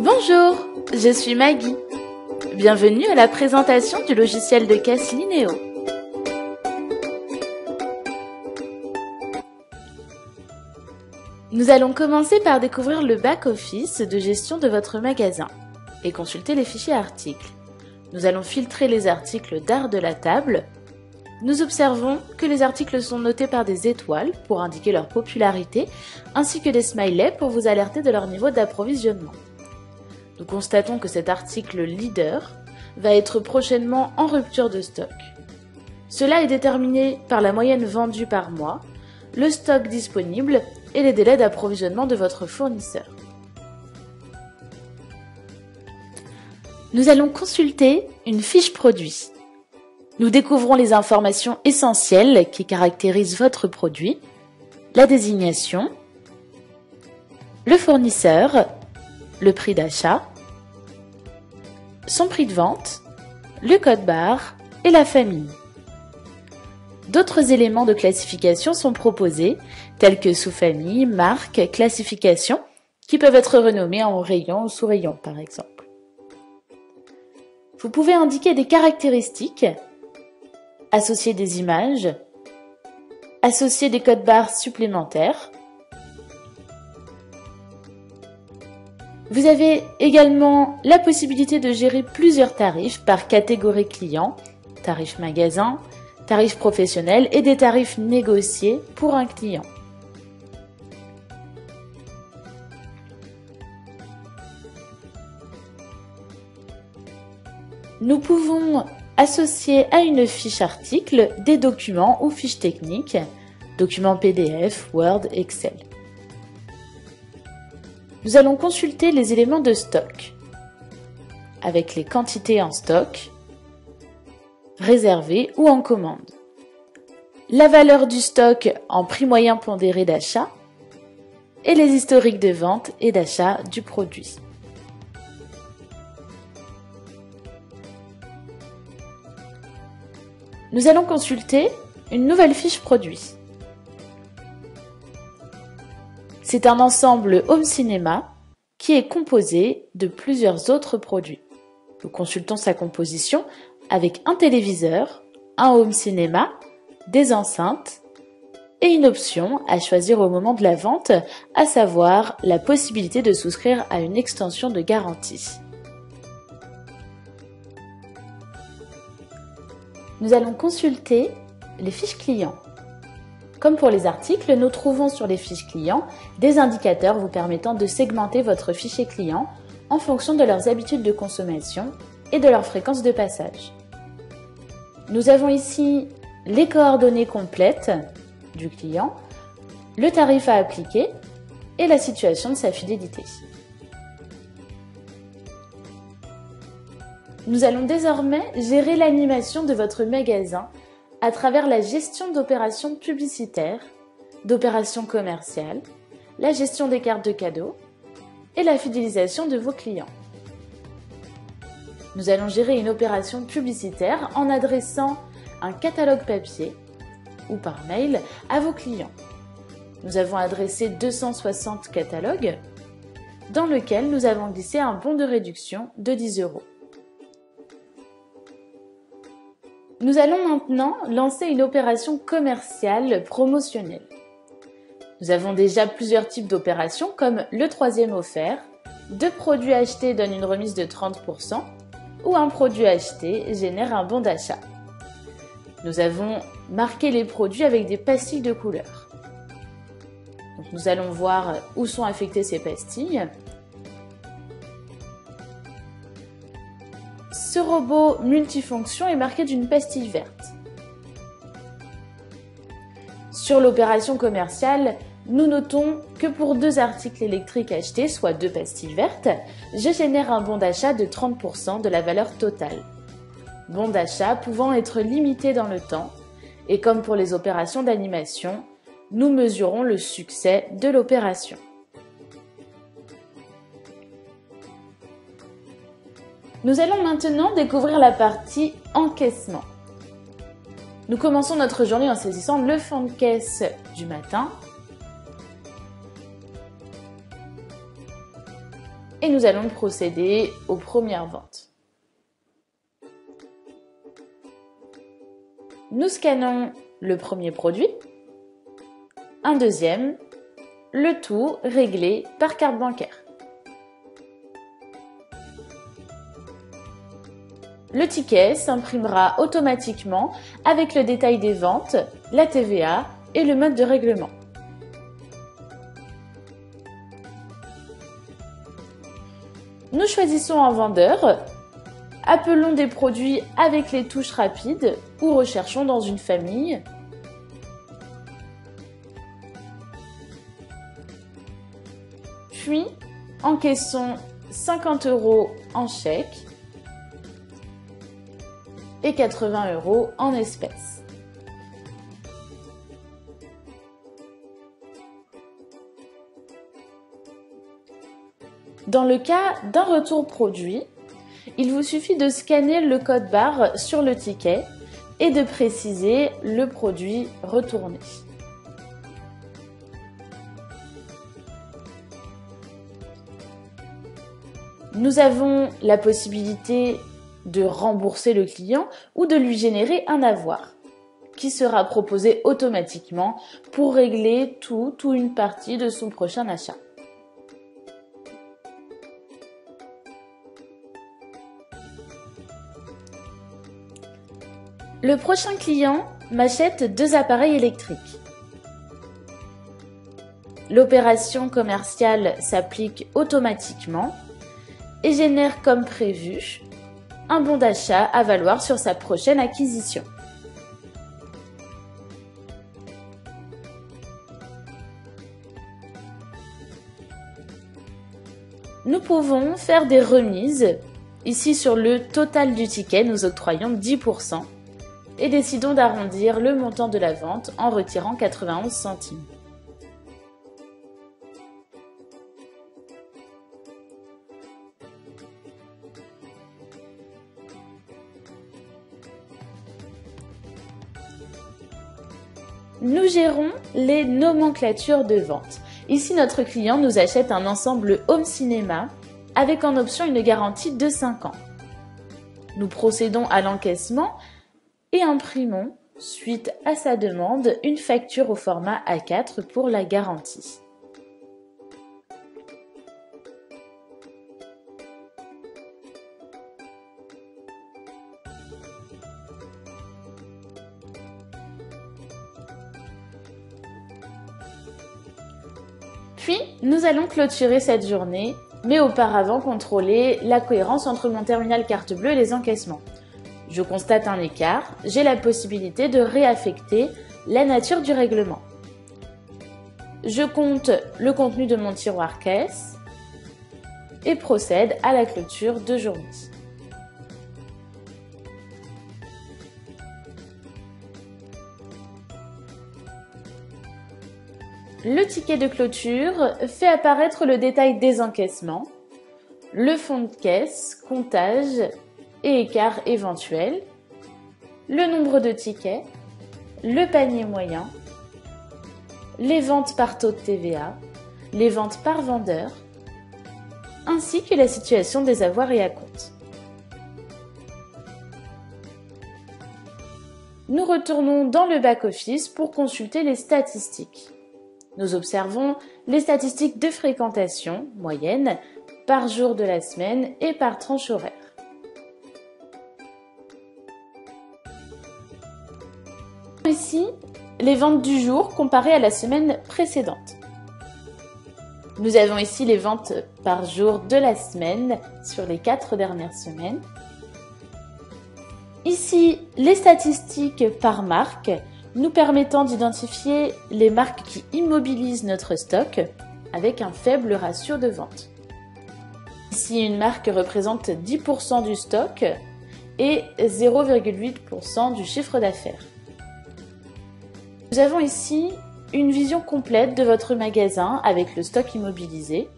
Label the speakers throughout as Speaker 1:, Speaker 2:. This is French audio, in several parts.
Speaker 1: Bonjour, je suis Maggie. Bienvenue à la présentation du logiciel de caisse Linéo. Nous allons commencer par découvrir le back-office de gestion de votre magasin et consulter les fichiers articles. Nous allons filtrer les articles d'art de la table. Nous observons que les articles sont notés par des étoiles pour indiquer leur popularité, ainsi que des smileys pour vous alerter de leur niveau d'approvisionnement. Nous constatons que cet article leader va être prochainement en rupture de stock. Cela est déterminé par la moyenne vendue par mois, le stock disponible et les délais d'approvisionnement de votre fournisseur. Nous allons consulter une fiche produit. Nous découvrons les informations essentielles qui caractérisent votre produit, la désignation, le fournisseur, le prix d'achat, son prix de vente, le code barre et la famille. D'autres éléments de classification sont proposés, tels que sous-famille, marque, classification, qui peuvent être renommés en rayon ou sous-rayon par exemple. Vous pouvez indiquer des caractéristiques, associer des images, associer des codes barres supplémentaires. Vous avez également la possibilité de gérer plusieurs tarifs par catégorie client, tarif magasin, tarif professionnel et des tarifs négociés pour un client. Nous pouvons associer à une fiche article des documents ou fiches techniques, documents PDF, Word, Excel. Nous allons consulter les éléments de stock, avec les quantités en stock, réservées ou en commande, la valeur du stock en prix moyen pondéré d'achat et les historiques de vente et d'achat du produit. Nous allons consulter une nouvelle fiche produit. C'est un ensemble home cinéma qui est composé de plusieurs autres produits. Nous consultons sa composition avec un téléviseur, un home cinéma, des enceintes et une option à choisir au moment de la vente, à savoir la possibilité de souscrire à une extension de garantie. Nous allons consulter les fiches clients. Comme pour les articles, nous trouvons sur les fiches clients des indicateurs vous permettant de segmenter votre fichier client en fonction de leurs habitudes de consommation et de leur fréquence de passage. Nous avons ici les coordonnées complètes du client, le tarif à appliquer et la situation de sa fidélité. Nous allons désormais gérer l'animation de votre magasin à travers la gestion d'opérations publicitaires, d'opérations commerciales, la gestion des cartes de cadeaux et la fidélisation de vos clients. Nous allons gérer une opération publicitaire en adressant un catalogue papier ou par mail à vos clients. Nous avons adressé 260 catalogues dans lesquels nous avons glissé un bon de réduction de 10 €. Nous allons maintenant lancer une opération commerciale promotionnelle. Nous avons déjà plusieurs types d'opérations comme le 3e offert, 2 produits achetés donnent une remise de 30% ou un produit acheté génère un bon d'achat. Nous avons marqué les produits avec des pastilles de couleur. Donc nous allons voir où sont affectées ces pastilles. Ce robot multifonction est marqué d'une pastille verte. Sur l'opération commerciale, nous notons que pour 2 articles électriques achetés, soit 2 pastilles vertes, je génère un bon d'achat de 30% de la valeur totale. Bon d'achat pouvant être limité dans le temps, et comme pour les opérations d'animation, nous mesurons le succès de l'opération. Nous allons maintenant découvrir la partie encaissement. Nous commençons notre journée en saisissant le fond de caisse du matin et nous allons procéder aux premières ventes. Nous scannons le premier produit, un deuxième, le tout réglé par carte bancaire. Le ticket s'imprimera automatiquement avec le détail des ventes, la TVA et le mode de règlement. Nous choisissons un vendeur, appelons des produits avec les touches rapides ou recherchons dans une famille. Puis, encaissons 50 € en chèque et 80 € en espèces. Dans le cas d'un retour produit, il vous suffit de scanner le code barre sur le ticket et de préciser le produit retourné. Nous avons la possibilité de rembourser le client ou de lui générer un avoir qui sera proposé automatiquement pour régler tout ou une partie de son prochain achat. Le prochain client m'achète 2 appareils électriques. L'opération commerciale s'applique automatiquement et génère comme prévu un bon d'achat à valoir sur sa prochaine acquisition. Nous pouvons faire des remises. Ici, sur le total du ticket, nous octroyons 10% et décidons d'arrondir le montant de la vente en retirant 91 centimes. Nous gérons les nomenclatures de vente. Ici, notre client nous achète un ensemble home cinéma avec en option une garantie de 5 ans. Nous procédons à l'encaissement et imprimons, suite à sa demande, une facture au format A4 pour la garantie. Puis, nous allons clôturer cette journée, mais auparavant contrôler la cohérence entre mon terminal carte bleue et les encaissements. Je constate un écart, j'ai la possibilité de réaffecter la nature du règlement. Je compte le contenu de mon tiroir caisse et procède à la clôture de journée. Le ticket de clôture fait apparaître le détail des encaissements, le fond de caisse, comptage et écart éventuel, le nombre de tickets, le panier moyen, les ventes par taux de TVA, les ventes par vendeur, ainsi que la situation des avoirs et acomptes. Nous retournons dans le back-office pour consulter les statistiques. Nous observons les statistiques de fréquentation moyenne par jour de la semaine et par tranche horaire. Ici, les ventes du jour comparées à la semaine précédente. Nous avons ici les ventes par jour de la semaine sur les 4 dernières semaines. Ici, les statistiques par marque, nous permettant d'identifier les marques qui immobilisent notre stock avec un faible ratio de vente. Ici, une marque représente 10% du stock et 0,8% du chiffre d'affaires. Nous avons ici une vision complète de votre magasin avec le stock immobilisé,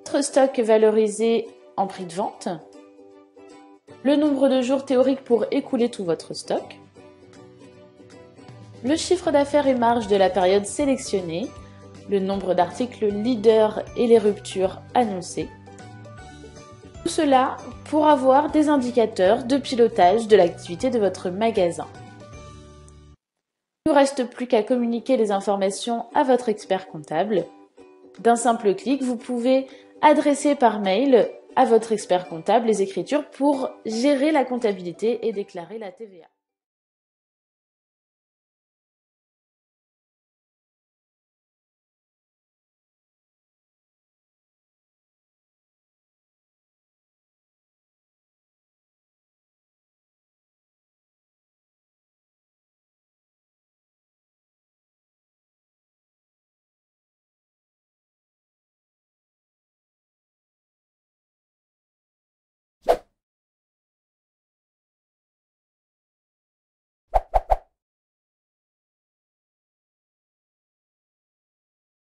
Speaker 1: votre stock valorisé en prix de vente, le nombre de jours théoriques pour écouler tout votre stock, le chiffre d'affaires et marge de la période sélectionnée, le nombre d'articles leaders et les ruptures annoncées. Tout cela pour avoir des indicateurs de pilotage de l'activité de votre magasin. Il ne nous reste plus qu'à communiquer les informations à votre expert comptable. D'un simple clic, vous pouvez adresser par mail à votre expert comptable les écritures pour gérer la comptabilité et déclarer la TVA.